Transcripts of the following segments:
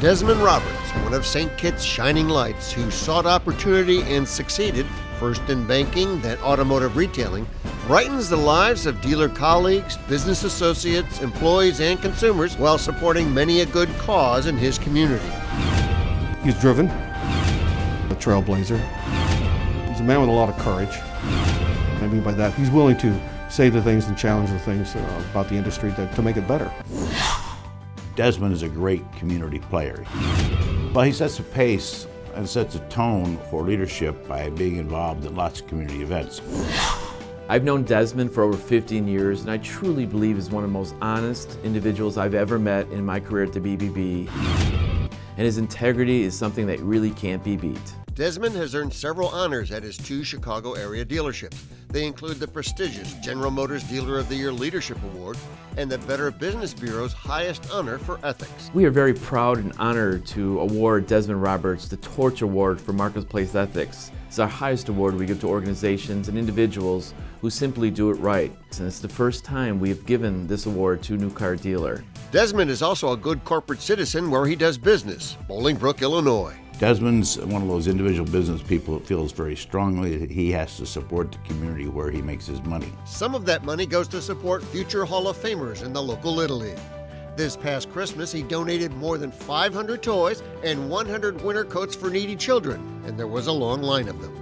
Desmond Roberts, one of St. Kitts' shining lights who sought opportunity and succeeded, first in banking, then automotive retailing, brightens the lives of dealer colleagues, business associates, employees, and consumers while supporting many a good cause in his community. He's driven, a trailblazer. He's a man with a lot of courage. I mean by that, he's willing to say the things and challenge the things about the industry to make it better. Desmond is a great community player. Well, he sets a pace and sets a tone for leadership by being involved in lots of community events. I've known Desmond for over 15 years, and I truly believe he's one of the most honest individuals I've ever met in my career at the BBB. And his integrity is something that really can't be beat. Desmond has earned several honors at his 2 Chicago area dealerships. They include the prestigious General Motors Dealer of the Year Leadership Award and the Better Business Bureau's highest honor for ethics. We are very proud and honored to award Desmond Roberts the Torch Award for Marketplace Ethics. It's our highest award we give to organizations and individuals who simply do it right. And it's the first time we have given this award to a new car dealer. Desmond is also a good corporate citizen where he does business, Bolingbrook, Illinois. Desmond's one of those individual business people that feels very strongly that he has to support the community where he makes his money. Some of that money goes to support future Hall of Famers in the local Little League. This past Christmas, he donated more than 500 toys and 100 winter coats for needy children, and there was a long line of them.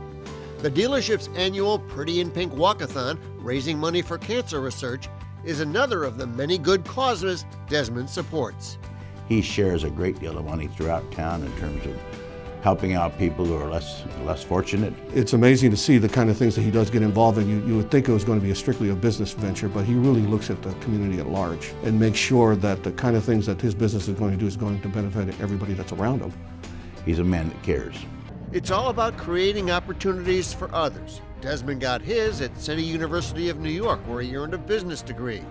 The dealership's annual Pretty in Pink Walkathon, raising money for cancer research, is another of the many good causes Desmond supports. He shares a great deal of money throughout town in terms of helping out people who are less fortunate. It's amazing to see the kind of things that he does get involved in. You would think it was going to be strictly a business venture, but he really looks at the community at large and makes sure that the kind of things that his business is going to do is going to benefit everybody that's around him. He's a man that cares. It's all about creating opportunities for others. Desmond got his at City University of New York, where he earned a business degree.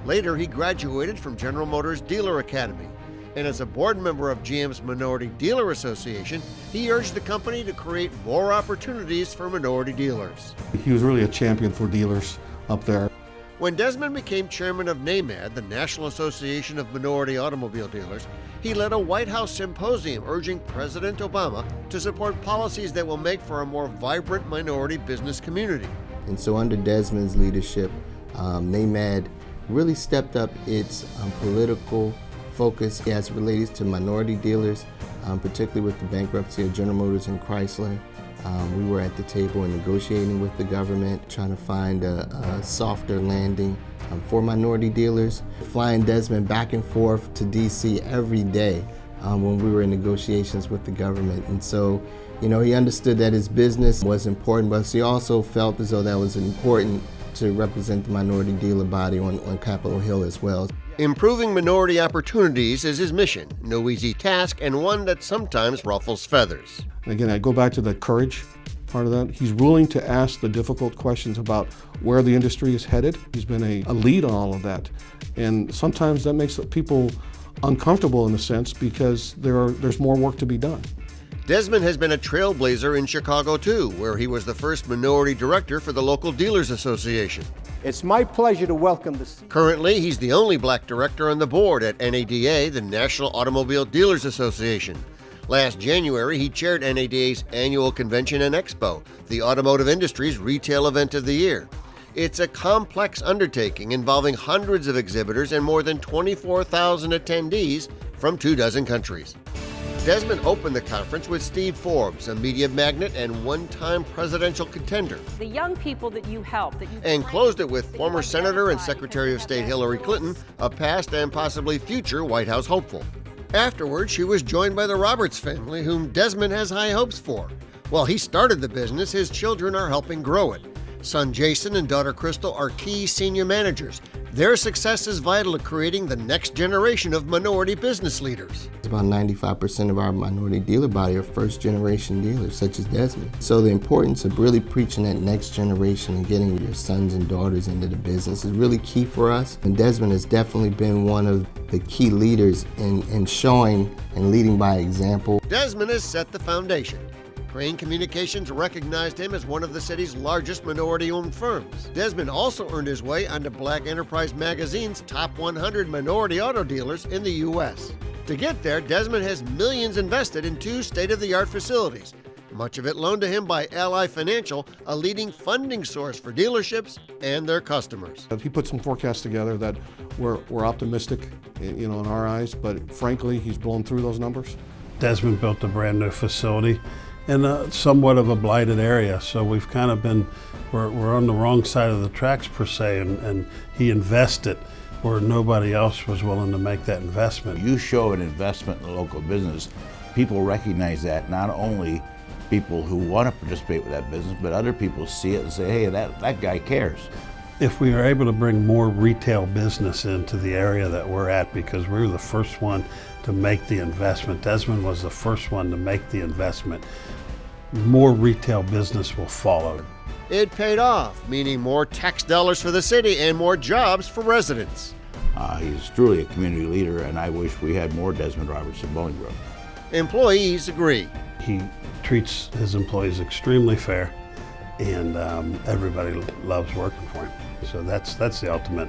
Later, he graduated from General Motors Dealer Academy. And as a board member of GM's Minority Dealer Association, he urged the company to create more opportunities for minority dealers. He was really a champion for dealers up there. When Desmond became chairman of NAMAD, the National Association of Minority Automobile Dealers, he led a White House symposium urging President Obama to support policies that will make for a more vibrant minority business community. And so under Desmond's leadership, NAMAD really stepped up its political focus as it relates to minority dealers, particularly with the bankruptcy of General Motors and Chrysler. We were at the table and negotiating with the government, trying to find a softer landing for minority dealers. Flying Desmond back and forth to DC every day when we were in negotiations with the government. And so, you know, he understood that his business was important, but he also felt as though that was important to represent the minority dealer body on Capitol Hill as well. Improving minority opportunities is his mission, no easy task, and one that sometimes ruffles feathers. Again, I go back to the courage part of that. He's willing to ask the difficult questions about where the industry is headed. He's been a lead on all of that. And sometimes that makes people uncomfortable in a sense because there's more work to be done. Desmond has been a trailblazer in Chicago too, where he was the first minority director for the local Dealers Association. It's my pleasure to welcome this. Currently, he's the only black director on the board at NADA, the National Automobile Dealers Association. Last January, he chaired NADA's annual convention and expo, the automotive industry's retail event of the year. It's a complex undertaking involving hundreds of exhibitors and more than 24,000 attendees from 24 countries. Desmond opened the conference with Steve Forbes, a media magnate and one-time presidential contender. The young people that you help, and closed it with former Senator and Secretary of State Hillary Clinton, a past and possibly future White House hopeful. Afterwards, she was joined by the Roberts family, whom Desmond has high hopes for. While he started the business, his children are helping grow it. Son Jason and daughter Crystal are key senior managers. Their success is vital to creating the next generation of minority business leaders. About 95% of our minority dealer body are first-generation dealers, such as Desmond. So the importance of really preaching that next generation and getting your sons and daughters into the business is really key for us. And Desmond has definitely been one of the key leaders in showing and leading by example. Desmond has set the foundation. Crane Communications recognized him as one of the city's largest minority-owned firms. Desmond also earned his way onto Black Enterprise Magazine's top 100 minority auto dealers in the U.S. To get there, Desmond has millions invested in 2 state-of-the-art facilities, much of it loaned to him by Ally Financial, a leading funding source for dealerships and their customers. He put some forecasts together that were optimistic, in our eyes, but frankly, he's blown through those numbers. Desmond built a brand new facility in somewhat of a blighted area, so we've kind of been, we're on the wrong side of the tracks per se, and he invested where nobody else was willing to make that investment. You show an investment in a local business, people recognize that, not only people who want to participate with that business, but other people see it and say, hey, that guy cares. If we are able to bring more retail business into the area that we're at, because we were the first one to make the investment, Desmond was the first one to make the investment, more retail business will follow. It paid off, meaning more tax dollars for the city and more jobs for residents. He's truly a community leader, and I wish we had more Desmond Roberts in Bolingbrook. Employees agree. He treats his employees extremely fair, and everybody loves working for him. So that's the ultimate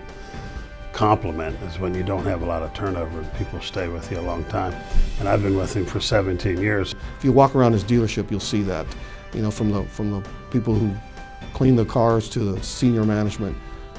compliment, is when you don't have a lot of turnover and people stay with you a long time. And I've been with him for 17 years. If you walk around his dealership, you'll see that, from the people who clean the cars to the senior management,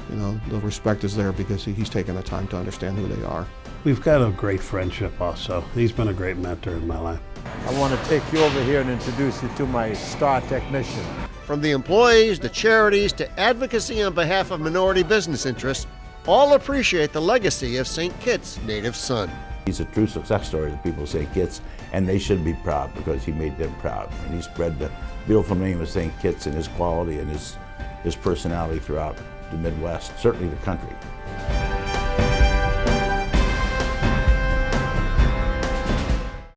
the respect is there because he's taken the time to understand who they are. We've got a great friendship also. He's been a great mentor in my life. I want to take you over here and introduce you to my star technician. From the employees, the charities, to advocacy on behalf of minority business interests, all appreciate the legacy of St. Kitts' native son. He's a true success story to people of St. Kitts, and they should be proud because he made them proud. And he spread the beautiful name of St. Kitts and his quality and his personality throughout the Midwest, certainly the country.